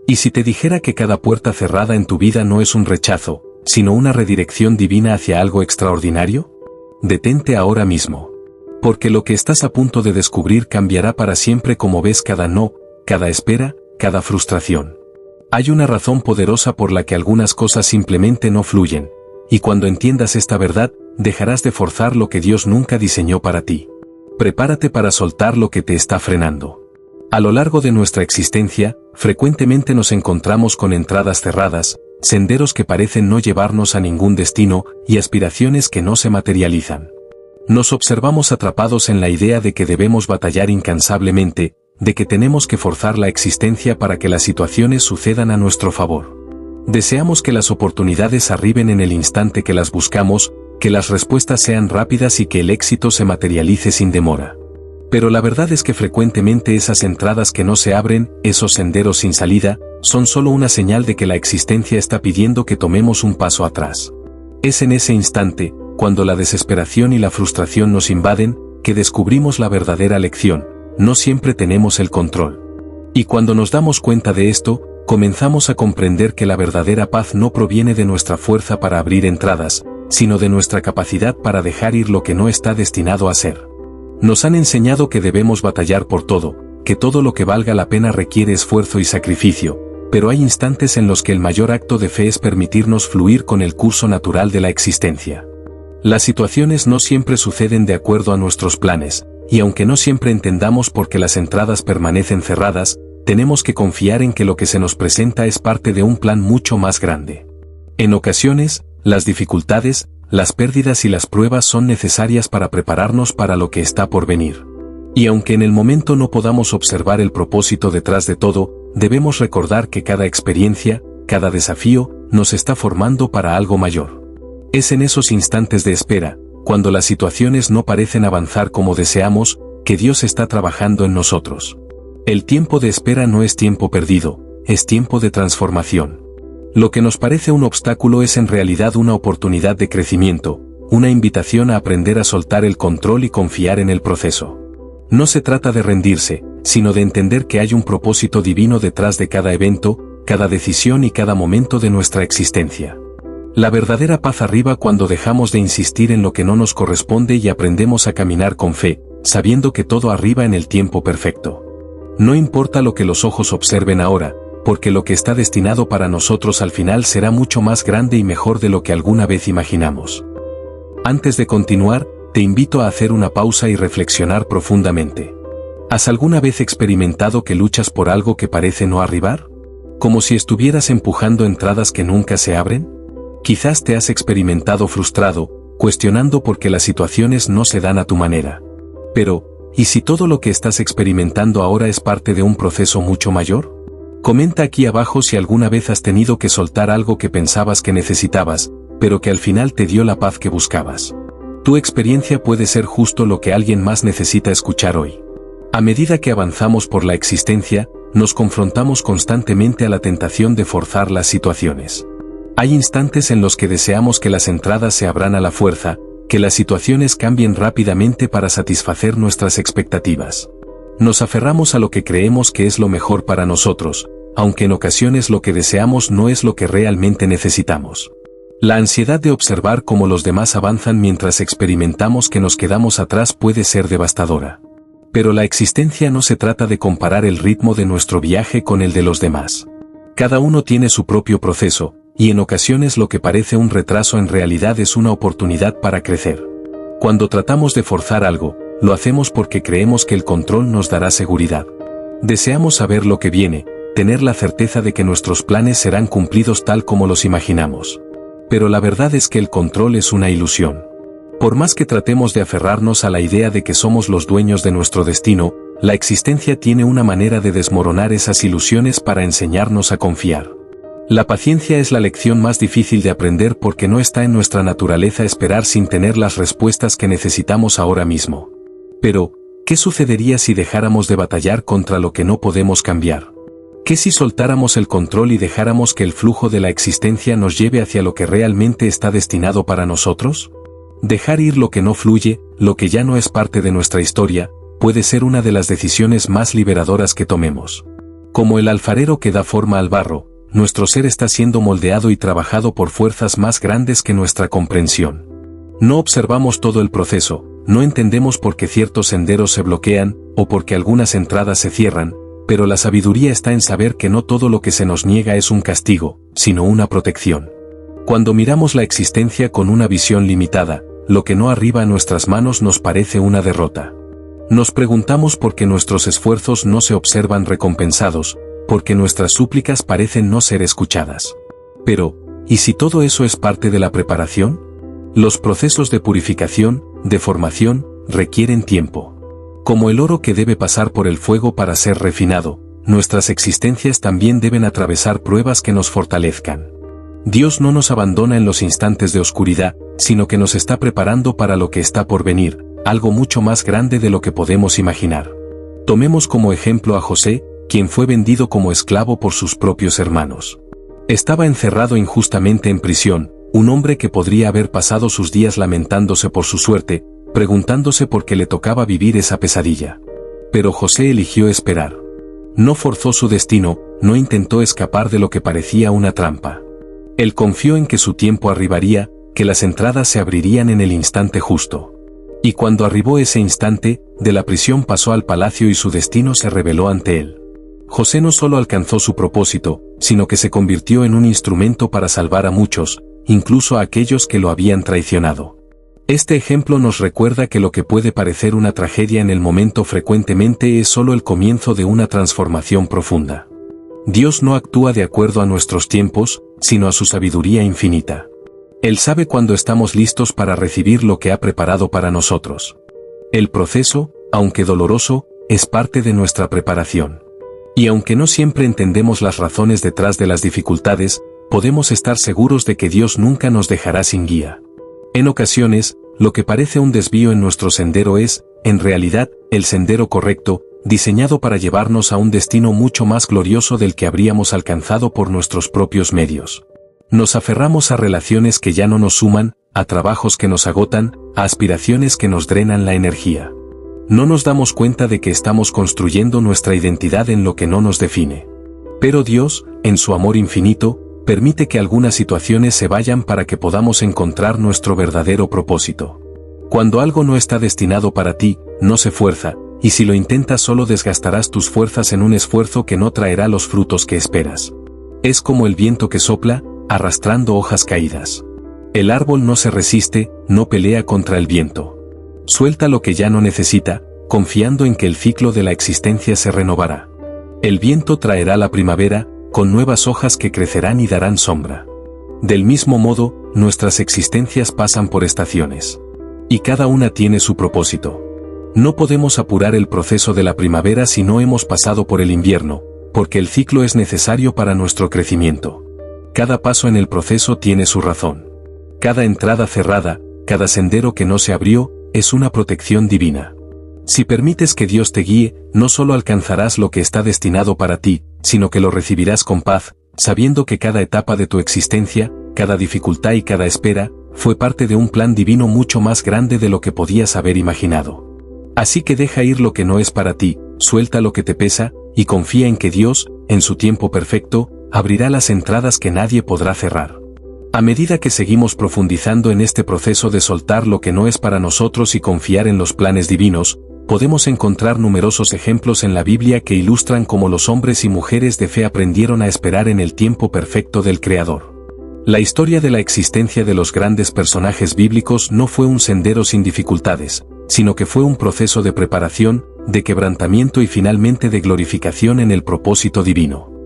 ¿Y si te dijera que cada puerta cerrada en tu vida no es un rechazo, sino una redirección divina hacia algo extraordinario? Detente ahora mismo. Porque lo que estás a punto de descubrir cambiará para siempre como ves cada no, cada espera, cada frustración. Hay una razón poderosa por la que algunas cosas simplemente no fluyen, y cuando entiendas esta verdad, dejarás de forzar lo que Dios nunca diseñó para ti. Prepárate para soltar lo que te está frenando. A lo largo de nuestra existencia, frecuentemente nos encontramos con entradas cerradas, senderos que parecen no llevarnos a ningún destino y aspiraciones que no se materializan. Nos observamos atrapados en la idea de que debemos batallar incansablemente, de que tenemos que forzar la existencia para que las situaciones sucedan a nuestro favor. Deseamos que las oportunidades arriben en el instante que las buscamos, que las respuestas sean rápidas y que el éxito se materialice sin demora. Pero la verdad es que frecuentemente esas entradas que no se abren, esos senderos sin salida, son solo una señal de que la existencia está pidiendo que tomemos un paso atrás. Es en ese instante, cuando la desesperación y la frustración nos invaden, que descubrimos la verdadera lección: no siempre tenemos el control. Y cuando nos damos cuenta de esto, comenzamos a comprender que la verdadera paz no proviene de nuestra fuerza para abrir entradas, sino de nuestra capacidad para dejar ir lo que no está destinado a ser. Nos han enseñado que debemos batallar por todo, que todo lo que valga la pena requiere esfuerzo y sacrificio, pero hay instantes en los que el mayor acto de fe es permitirnos fluir con el curso natural de la existencia. Las situaciones no siempre suceden de acuerdo a nuestros planes, y aunque no siempre entendamos por qué las entradas permanecen cerradas, tenemos que confiar en que lo que se nos presenta es parte de un plan mucho más grande. En ocasiones, las dificultades, las pérdidas y las pruebas son necesarias para prepararnos para lo que está por venir. Y aunque en el momento no podamos observar el propósito detrás de todo, debemos recordar que cada experiencia, cada desafío, nos está formando para algo mayor. Es en esos instantes de espera, cuando las situaciones no parecen avanzar como deseamos, que Dios está trabajando en nosotros. El tiempo de espera no es tiempo perdido, es tiempo de transformación. Lo que nos parece un obstáculo es en realidad una oportunidad de crecimiento, una invitación a aprender a soltar el control y confiar en el proceso. No se trata de rendirse, sino de entender que hay un propósito divino detrás de cada evento, cada decisión y cada momento de nuestra existencia. La verdadera paz arriba cuando dejamos de insistir en lo que no nos corresponde y aprendemos a caminar con fe, sabiendo que todo arriba en el tiempo perfecto. No importa lo que los ojos observen ahora, porque lo que está destinado para nosotros al final será mucho más grande y mejor de lo que alguna vez imaginamos. Antes de continuar, te invito a hacer una pausa y reflexionar profundamente. ¿Has alguna vez experimentado que luchas por algo que parece no arribar? ¿Como si estuvieras empujando entradas que nunca se abren? Quizás te has experimentado frustrado, cuestionando por qué las situaciones no se dan a tu manera. Pero, ¿y si todo lo que estás experimentando ahora es parte de un proceso mucho mayor? Comenta aquí abajo si alguna vez has tenido que soltar algo que pensabas que necesitabas, pero que al final te dio la paz que buscabas. Tu experiencia puede ser justo lo que alguien más necesita escuchar hoy. A medida que avanzamos por la existencia, nos confrontamos constantemente a la tentación de forzar las situaciones. Hay instantes en los que deseamos que las entradas se abran a la fuerza, que las situaciones cambien rápidamente para satisfacer nuestras expectativas. Nos aferramos a lo que creemos que es lo mejor para nosotros, aunque en ocasiones lo que deseamos no es lo que realmente necesitamos. La ansiedad de observar cómo los demás avanzan mientras experimentamos que nos quedamos atrás puede ser devastadora. Pero la existencia no se trata de comparar el ritmo de nuestro viaje con el de los demás. Cada uno tiene su propio proceso, y en ocasiones lo que parece un retraso en realidad es una oportunidad para crecer. Cuando tratamos de forzar algo, lo hacemos porque creemos que el control nos dará seguridad. Deseamos saber lo que viene, tener la certeza de que nuestros planes serán cumplidos tal como los imaginamos. Pero la verdad es que el control es una ilusión. Por más que tratemos de aferrarnos a la idea de que somos los dueños de nuestro destino, la existencia tiene una manera de desmoronar esas ilusiones para enseñarnos a confiar. La paciencia es la lección más difícil de aprender porque no está en nuestra naturaleza esperar sin tener las respuestas que necesitamos ahora mismo. Pero, ¿qué sucedería si dejáramos de batallar contra lo que no podemos cambiar? ¿Qué si soltáramos el control y dejáramos que el flujo de la existencia nos lleve hacia lo que realmente está destinado para nosotros? Dejar ir lo que no fluye, lo que ya no es parte de nuestra historia, puede ser una de las decisiones más liberadoras que tomemos. Como el alfarero que da forma al barro, nuestro ser está siendo moldeado y trabajado por fuerzas más grandes que nuestra comprensión. No observamos todo el proceso, no entendemos por qué ciertos senderos se bloquean, o por qué algunas entradas se cierran, pero la sabiduría está en saber que no todo lo que se nos niega es un castigo, sino una protección. Cuando miramos la existencia con una visión limitada, lo que no arriba a nuestras manos nos parece una derrota. Nos preguntamos por qué nuestros esfuerzos no se observan recompensados, porque nuestras súplicas parecen no ser escuchadas. Pero, ¿y si todo eso es parte de la preparación? Los procesos de purificación, de formación, requieren tiempo. Como el oro que debe pasar por el fuego para ser refinado, nuestras existencias también deben atravesar pruebas que nos fortalezcan. Dios no nos abandona en los instantes de oscuridad, sino que nos está preparando para lo que está por venir, algo mucho más grande de lo que podemos imaginar. Tomemos como ejemplo a José, quien fue vendido como esclavo por sus propios hermanos. Estaba encerrado injustamente en prisión, un hombre que podría haber pasado sus días lamentándose por su suerte, preguntándose por qué le tocaba vivir esa pesadilla. Pero José eligió esperar. No forzó su destino, no intentó escapar de lo que parecía una trampa. Él confió en que su tiempo arribaría, que las entradas se abrirían en el instante justo. Y cuando arribó ese instante, de la prisión pasó al palacio y su destino se reveló ante él. José no solo alcanzó su propósito, sino que se convirtió en un instrumento para salvar a muchos, incluso a aquellos que lo habían traicionado. Este ejemplo nos recuerda que lo que puede parecer una tragedia en el momento frecuentemente es solo el comienzo de una transformación profunda. Dios no actúa de acuerdo a nuestros tiempos, sino a su sabiduría infinita. Él sabe cuándo estamos listos para recibir lo que ha preparado para nosotros. El proceso, aunque doloroso, es parte de nuestra preparación. Y aunque no siempre entendemos las razones detrás de las dificultades, podemos estar seguros de que Dios nunca nos dejará sin guía. En ocasiones, lo que parece un desvío en nuestro sendero es, en realidad, el sendero correcto, diseñado para llevarnos a un destino mucho más glorioso del que habríamos alcanzado por nuestros propios medios. Nos aferramos a relaciones que ya no nos suman, a trabajos que nos agotan, a aspiraciones que nos drenan la energía. No nos damos cuenta de que estamos construyendo nuestra identidad en lo que no nos define. Pero Dios, en su amor infinito, permite que algunas situaciones se vayan para que podamos encontrar nuestro verdadero propósito. Cuando algo no está destinado para ti, no se fuerza, y si lo intentas solo desgastarás tus fuerzas en un esfuerzo que no traerá los frutos que esperas. Es como el viento que sopla, arrastrando hojas caídas. El árbol no se resiste, no pelea contra el viento. Suelta lo que ya no necesita, confiando en que el ciclo de la existencia se renovará. El viento traerá la primavera, con nuevas hojas que crecerán y darán sombra. Del mismo modo, nuestras existencias pasan por estaciones. Y cada una tiene su propósito. No podemos apurar el proceso de la primavera si no hemos pasado por el invierno, porque el ciclo es necesario para nuestro crecimiento. Cada paso en el proceso tiene su razón. Cada entrada cerrada, cada sendero que no se abrió, es una protección divina. Si permites que Dios te guíe, no solo alcanzarás lo que está destinado para ti, sino que lo recibirás con paz, sabiendo que cada etapa de tu existencia, cada dificultad y cada espera, fue parte de un plan divino mucho más grande de lo que podías haber imaginado. Así que deja ir lo que no es para ti, suelta lo que te pesa, y confía en que Dios, en su tiempo perfecto, abrirá las entradas que nadie podrá cerrar. A medida que seguimos profundizando en este proceso de soltar lo que no es para nosotros y confiar en los planes divinos, podemos encontrar numerosos ejemplos en la Biblia que ilustran cómo los hombres y mujeres de fe aprendieron a esperar en el tiempo perfecto del Creador. La historia de la existencia de los grandes personajes bíblicos no fue un sendero sin dificultades, sino que fue un proceso de preparación, de quebrantamiento y finalmente de glorificación en el propósito divino.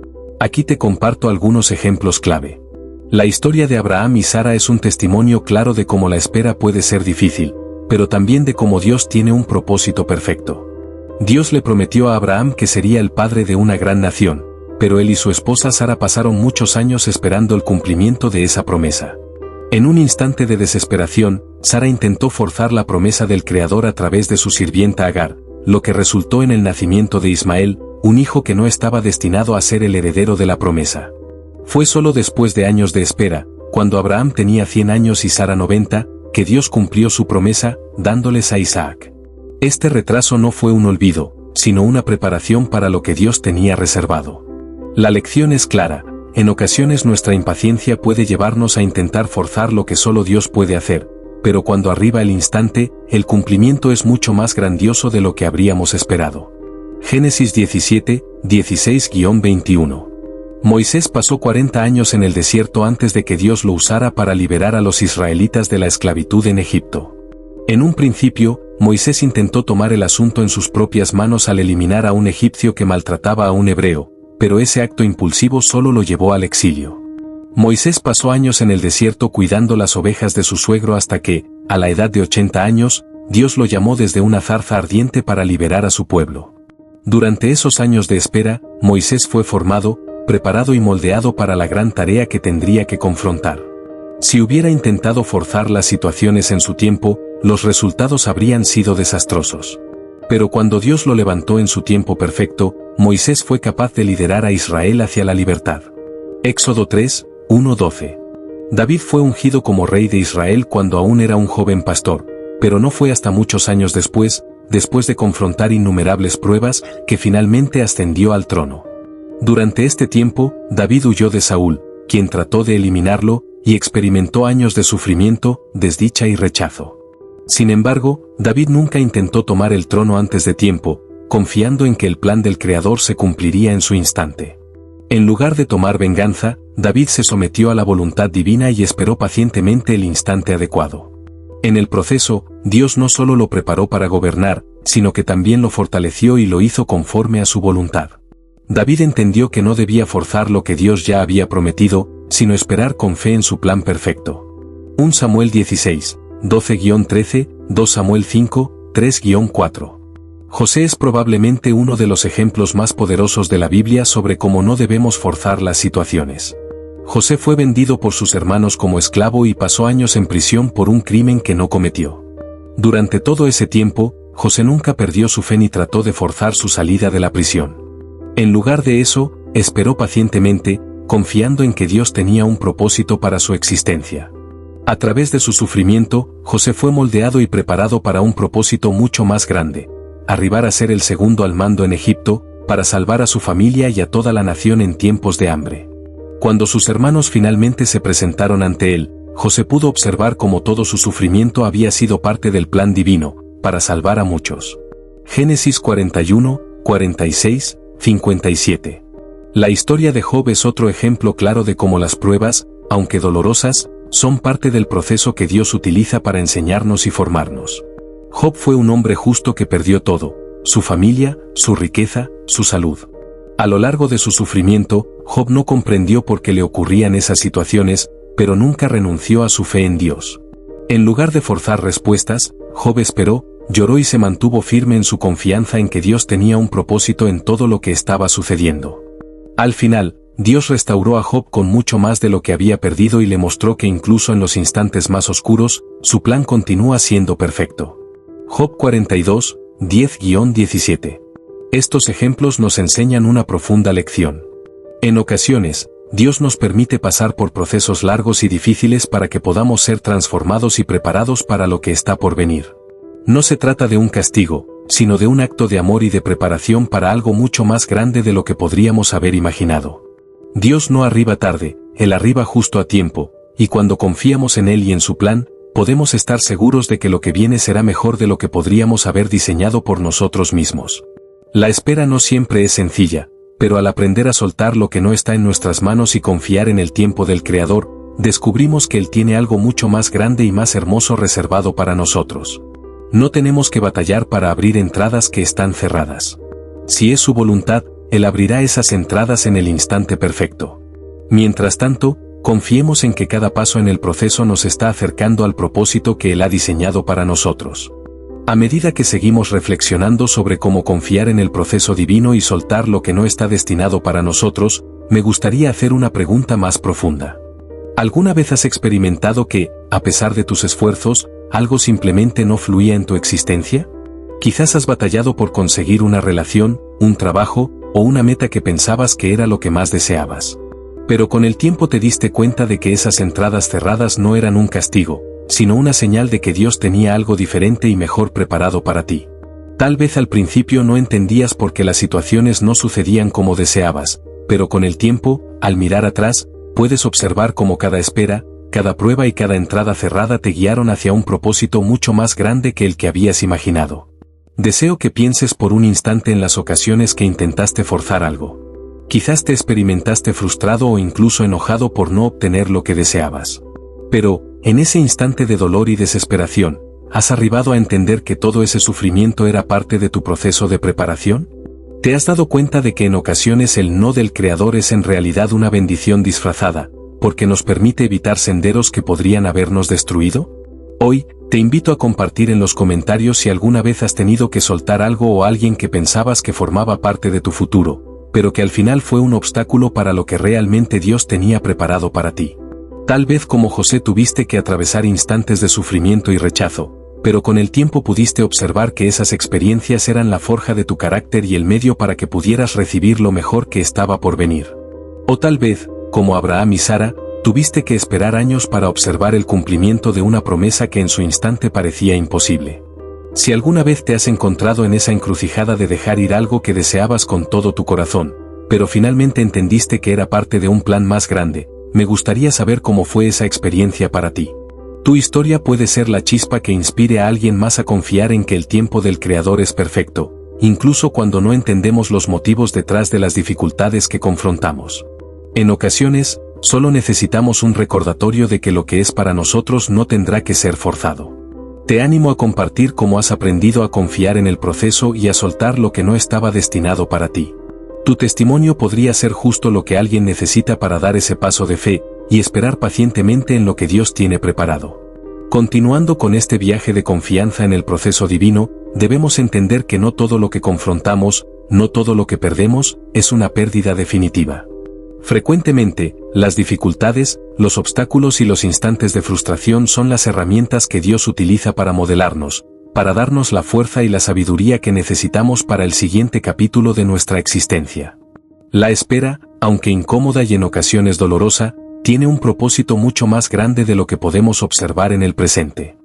Aquí te comparto algunos ejemplos clave. La historia de Abraham y Sara es un testimonio claro de cómo la espera puede ser difícil, pero también de cómo Dios tiene un propósito perfecto. Dios le prometió a Abraham que sería el padre de una gran nación, pero él y su esposa Sara pasaron muchos años esperando el cumplimiento de esa promesa. En un instante de desesperación, Sara intentó forzar la promesa del Creador a través de su sirvienta Agar, lo que resultó en el nacimiento de Ismael, un hijo que no estaba destinado a ser el heredero de la promesa. Fue solo después de años de espera, cuando Abraham tenía 100 años y Sara 90, que Dios cumplió su promesa, dándoles a Isaac. Este retraso no fue un olvido, sino una preparación para lo que Dios tenía reservado. La lección es clara: en ocasiones nuestra impaciencia puede llevarnos a intentar forzar lo que solo Dios puede hacer, pero cuando arriba el instante, el cumplimiento es mucho más grandioso de lo que habríamos esperado. Génesis 17, 16-21. Moisés pasó 40 años en el desierto antes de que Dios lo usara para liberar a los israelitas de la esclavitud en Egipto. En un principio, Moisés intentó tomar el asunto en sus propias manos al eliminar a un egipcio que maltrataba a un hebreo, pero ese acto impulsivo solo lo llevó al exilio. Moisés pasó años en el desierto cuidando las ovejas de su suegro hasta que, a la edad de 80 años, Dios lo llamó desde una zarza ardiente para liberar a su pueblo. Durante esos años de espera, Moisés fue formado, preparado y moldeado para la gran tarea que tendría que confrontar. Si hubiera intentado forzar las situaciones en su tiempo, los resultados habrían sido desastrosos. Pero cuando Dios lo levantó en su tiempo perfecto, Moisés fue capaz de liderar a Israel hacia la libertad. Éxodo 3, 1-12. David fue ungido como rey de Israel cuando aún era un joven pastor, pero no fue hasta muchos años después de confrontar innumerables pruebas, que finalmente ascendió al trono. Durante este tiempo, David huyó de Saúl, quien trató de eliminarlo, y experimentó años de sufrimiento, desdicha y rechazo. Sin embargo, David nunca intentó tomar el trono antes de tiempo, confiando en que el plan del Creador se cumpliría en su instante. En lugar de tomar venganza, David se sometió a la voluntad divina y esperó pacientemente el instante adecuado. En el proceso, Dios no solo lo preparó para gobernar, sino que también lo fortaleció y lo hizo conforme a su voluntad. David entendió que no debía forzar lo que Dios ya había prometido, sino esperar con fe en su plan perfecto. 1 Samuel 16, 12-13, 2 Samuel 5, 3-4. José es probablemente uno de los ejemplos más poderosos de la Biblia sobre cómo no debemos forzar las situaciones. José fue vendido por sus hermanos como esclavo y pasó años en prisión por un crimen que no cometió. Durante todo ese tiempo, José nunca perdió su fe ni trató de forzar su salida de la prisión. En lugar de eso, esperó pacientemente, confiando en que Dios tenía un propósito para su existencia. A través de su sufrimiento, José fue moldeado y preparado para un propósito mucho más grande: arribar a ser el segundo al mando en Egipto, para salvar a su familia y a toda la nación en tiempos de hambre. Cuando sus hermanos finalmente se presentaron ante él, José pudo observar cómo todo su sufrimiento había sido parte del plan divino, para salvar a muchos. Génesis 41, 46, 57. La historia de Job es otro ejemplo claro de cómo las pruebas, aunque dolorosas, son parte del proceso que Dios utiliza para enseñarnos y formarnos. Job fue un hombre justo que perdió todo: su familia, su riqueza, su salud. A lo largo de su sufrimiento, Job no comprendió por qué le ocurrían esas situaciones, pero nunca renunció a su fe en Dios. En lugar de forzar respuestas, Job esperó, lloró y se mantuvo firme en su confianza en que Dios tenía un propósito en todo lo que estaba sucediendo. Al final, Dios restauró a Job con mucho más de lo que había perdido y le mostró que incluso en los instantes más oscuros, su plan continúa siendo perfecto. Job 42, 10-17. Estos ejemplos nos enseñan una profunda lección. En ocasiones, Dios nos permite pasar por procesos largos y difíciles para que podamos ser transformados y preparados para lo que está por venir. No se trata de un castigo, sino de un acto de amor y de preparación para algo mucho más grande de lo que podríamos haber imaginado. Dios no arriba tarde, Él arriba justo a tiempo, y cuando confiamos en Él y en su plan, podemos estar seguros de que lo que viene será mejor de lo que podríamos haber diseñado por nosotros mismos. La espera no siempre es sencilla, pero al aprender a soltar lo que no está en nuestras manos y confiar en el tiempo del Creador, descubrimos que Él tiene algo mucho más grande y más hermoso reservado para nosotros. No tenemos que batallar para abrir entradas que están cerradas. Si es su voluntad, Él abrirá esas entradas en el instante perfecto. Mientras tanto, confiemos en que cada paso en el proceso nos está acercando al propósito que Él ha diseñado para nosotros. A medida que seguimos reflexionando sobre cómo confiar en el proceso divino y soltar lo que no está destinado para nosotros, me gustaría hacer una pregunta más profunda. ¿Alguna vez has experimentado que, a pesar de tus esfuerzos, algo simplemente no fluía en tu existencia? Quizás has batallado por conseguir una relación, un trabajo, o una meta que pensabas que era lo que más deseabas. Pero con el tiempo te diste cuenta de que esas entradas cerradas no eran un castigo, sino una señal de que Dios tenía algo diferente y mejor preparado para ti. Tal vez al principio no entendías por qué las situaciones no sucedían como deseabas, pero con el tiempo, al mirar atrás, puedes observar cómo cada espera, cada prueba y cada entrada cerrada te guiaron hacia un propósito mucho más grande que el que habías imaginado. Deseo que pienses por un instante en las ocasiones que intentaste forzar algo. Quizás te experimentaste frustrado o incluso enojado por no obtener lo que deseabas. Pero, en ese instante de dolor y desesperación, ¿has arribado a entender que todo ese sufrimiento era parte de tu proceso de preparación? ¿Te has dado cuenta de que en ocasiones el no del Creador es en realidad una bendición disfrazada, porque nos permite evitar senderos que podrían habernos destruido? Hoy, te invito a compartir en los comentarios si alguna vez has tenido que soltar algo o alguien que pensabas que formaba parte de tu futuro, pero que al final fue un obstáculo para lo que realmente Dios tenía preparado para ti. Tal vez como José tuviste que atravesar instantes de sufrimiento y rechazo, pero con el tiempo pudiste observar que esas experiencias eran la forja de tu carácter y el medio para que pudieras recibir lo mejor que estaba por venir. O tal vez, como Abraham y Sara, tuviste que esperar años para observar el cumplimiento de una promesa que en su instante parecía imposible. Si alguna vez te has encontrado en esa encrucijada de dejar ir algo que deseabas con todo tu corazón, pero finalmente entendiste que era parte de un plan más grande, me gustaría saber cómo fue esa experiencia para ti. Tu historia puede ser la chispa que inspire a alguien más a confiar en que el tiempo del Creador es perfecto, incluso cuando no entendemos los motivos detrás de las dificultades que confrontamos. En ocasiones, solo necesitamos un recordatorio de que lo que es para nosotros no tendrá que ser forzado. Te animo a compartir cómo has aprendido a confiar en el proceso y a soltar lo que no estaba destinado para ti. Tu testimonio podría ser justo lo que alguien necesita para dar ese paso de fe y esperar pacientemente en lo que Dios tiene preparado. Continuando con este viaje de confianza en el proceso divino, debemos entender que no todo lo que confrontamos, no todo lo que perdemos, es una pérdida definitiva. Frecuentemente, las dificultades, los obstáculos y los instantes de frustración son las herramientas que Dios utiliza para modelarnos, para darnos la fuerza y la sabiduría que necesitamos para el siguiente capítulo de nuestra existencia. La espera, aunque incómoda y en ocasiones dolorosa, tiene un propósito mucho más grande de lo que podemos observar en el presente.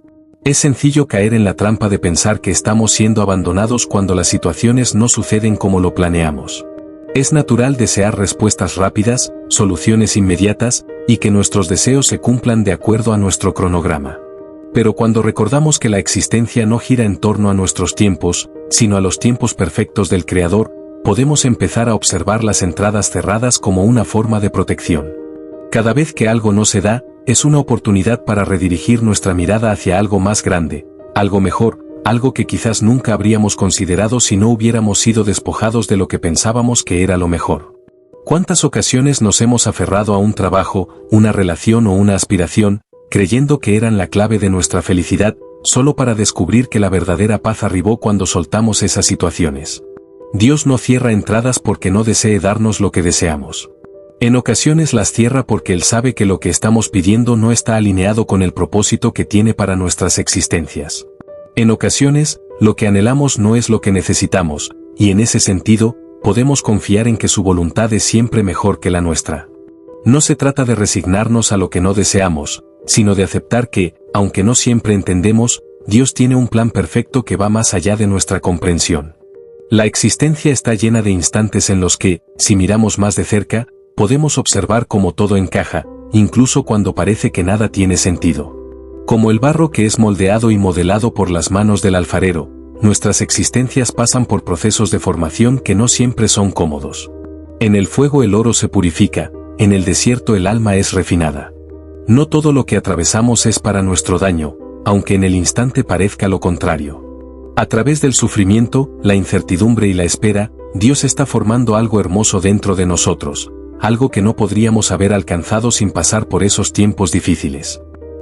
Es sencillo caer en la trampa de pensar que estamos siendo abandonados cuando las situaciones no suceden como lo planeamos. Es natural desear respuestas rápidas, soluciones inmediatas, y que nuestros deseos se cumplan de acuerdo a nuestro cronograma. Pero cuando recordamos que la existencia no gira en torno a nuestros tiempos, sino a los tiempos perfectos del Creador, podemos empezar a observar las entradas cerradas como una forma de protección. Cada vez que algo no se da, es una oportunidad para redirigir nuestra mirada hacia algo más grande, algo mejor, algo que quizás nunca habríamos considerado si no hubiéramos sido despojados de lo que pensábamos que era lo mejor. ¿Cuántas ocasiones nos hemos aferrado a un trabajo, una relación o una aspiración, creyendo que eran la clave de nuestra felicidad, solo para descubrir que la verdadera paz arribó cuando soltamos esas situaciones? Dios no cierra entradas porque no desee darnos lo que deseamos. En ocasiones las cierra porque Él sabe que lo que estamos pidiendo no está alineado con el propósito que tiene para nuestras existencias. En ocasiones, lo que anhelamos no es lo que necesitamos, y en ese sentido, podemos confiar en que su voluntad es siempre mejor que la nuestra. No se trata de resignarnos a lo que no deseamos, sino de aceptar que, aunque no siempre entendemos, Dios tiene un plan perfecto que va más allá de nuestra comprensión. La existencia está llena de instantes en los que, si miramos más de cerca, podemos observar cómo todo encaja, incluso cuando parece que nada tiene sentido. Como el barro que es moldeado y modelado por las manos del alfarero, nuestras existencias pasan por procesos de formación que no siempre son cómodos. En el fuego el oro se purifica, en el desierto el alma es refinada. No todo lo que atravesamos es para nuestro daño, aunque en el instante parezca lo contrario. A través del sufrimiento, la incertidumbre y la espera, Dios está formando algo hermoso dentro de nosotros, algo que no podríamos haber alcanzado sin pasar por esos tiempos difíciles.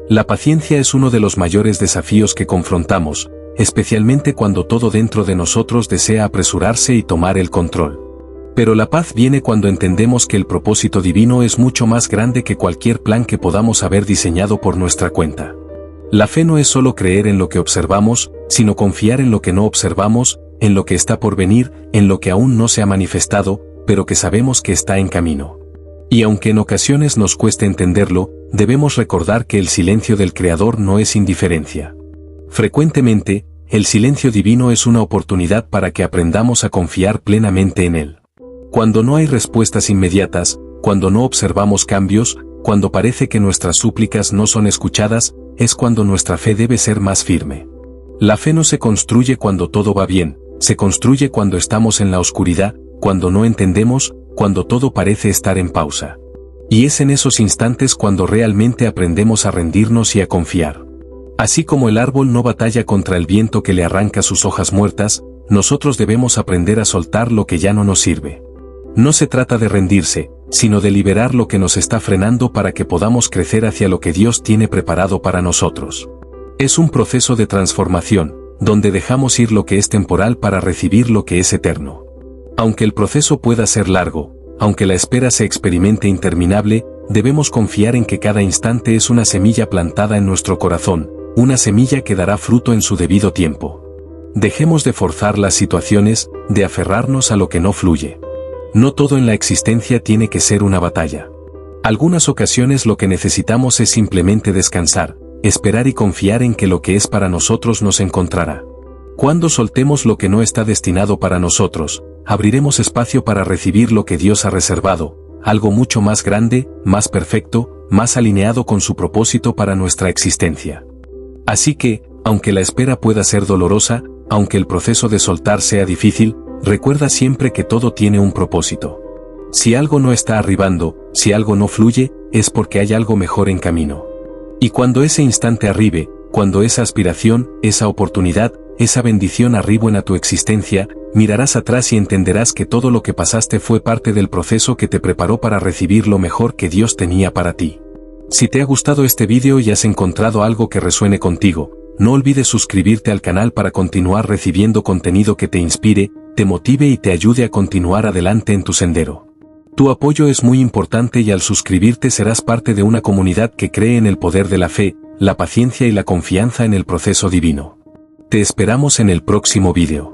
La paciencia es uno de los mayores desafíos que confrontamos, especialmente cuando todo dentro de nosotros desea apresurarse y tomar el control. Pero la paz viene cuando entendemos que el propósito divino es mucho más grande que cualquier plan que podamos haber diseñado por nuestra cuenta. La fe no es solo creer en lo que observamos, sino confiar en lo que no observamos, en lo que está por venir, en lo que aún no se ha manifestado, pero que sabemos que está en camino. Y aunque en ocasiones nos cueste entenderlo, debemos recordar que el silencio del Creador no es indiferencia. Frecuentemente, el silencio divino es una oportunidad para que aprendamos a confiar plenamente en Él. Cuando no hay respuestas inmediatas, cuando no observamos cambios, cuando parece que nuestras súplicas no son escuchadas, es cuando nuestra fe debe ser más firme. La fe no se construye cuando todo va bien, se construye cuando estamos en la oscuridad, cuando no entendemos, cuando todo parece estar en pausa. Y es en esos instantes cuando realmente aprendemos a rendirnos y a confiar. Así como el árbol no batalla contra el viento que le arranca sus hojas muertas, nosotros debemos aprender a soltar lo que ya no nos sirve. No se trata de rendirse, sino de liberar lo que nos está frenando para que podamos crecer hacia lo que Dios tiene preparado para nosotros. Es un proceso de transformación, donde dejamos ir lo que es temporal para recibir lo que es eterno. Aunque el proceso pueda ser largo, aunque la espera se experimente interminable, debemos confiar en que cada instante es una semilla plantada en nuestro corazón, una semilla que dará fruto en su debido tiempo. Dejemos de forzar las situaciones, de aferrarnos a lo que no fluye. No todo en la existencia tiene que ser una batalla. Algunas ocasiones lo que necesitamos es simplemente descansar, esperar y confiar en que lo que es para nosotros nos encontrará. Cuando soltemos lo que no está destinado para nosotros, abriremos espacio para recibir lo que Dios ha reservado, algo mucho más grande, más perfecto, más alineado con su propósito para nuestra existencia. Así que, aunque la espera pueda ser dolorosa, aunque el proceso de soltar sea difícil, recuerda siempre que todo tiene un propósito. Si algo no está arribando, si algo no fluye, es porque hay algo mejor en camino. Y cuando ese instante arribe, cuando esa aspiración, esa oportunidad, esa bendición arriben a tu existencia, mirarás atrás y entenderás que todo lo que pasaste fue parte del proceso que te preparó para recibir lo mejor que Dios tenía para ti. Si te ha gustado este vídeo y has encontrado algo que resuene contigo, no olvides suscribirte al canal para continuar recibiendo contenido que te inspire, te motive y te ayude a continuar adelante en tu sendero. Tu apoyo es muy importante y al suscribirte serás parte de una comunidad que cree en el poder de la fe, la paciencia y la confianza en el proceso divino. Te esperamos en el próximo vídeo.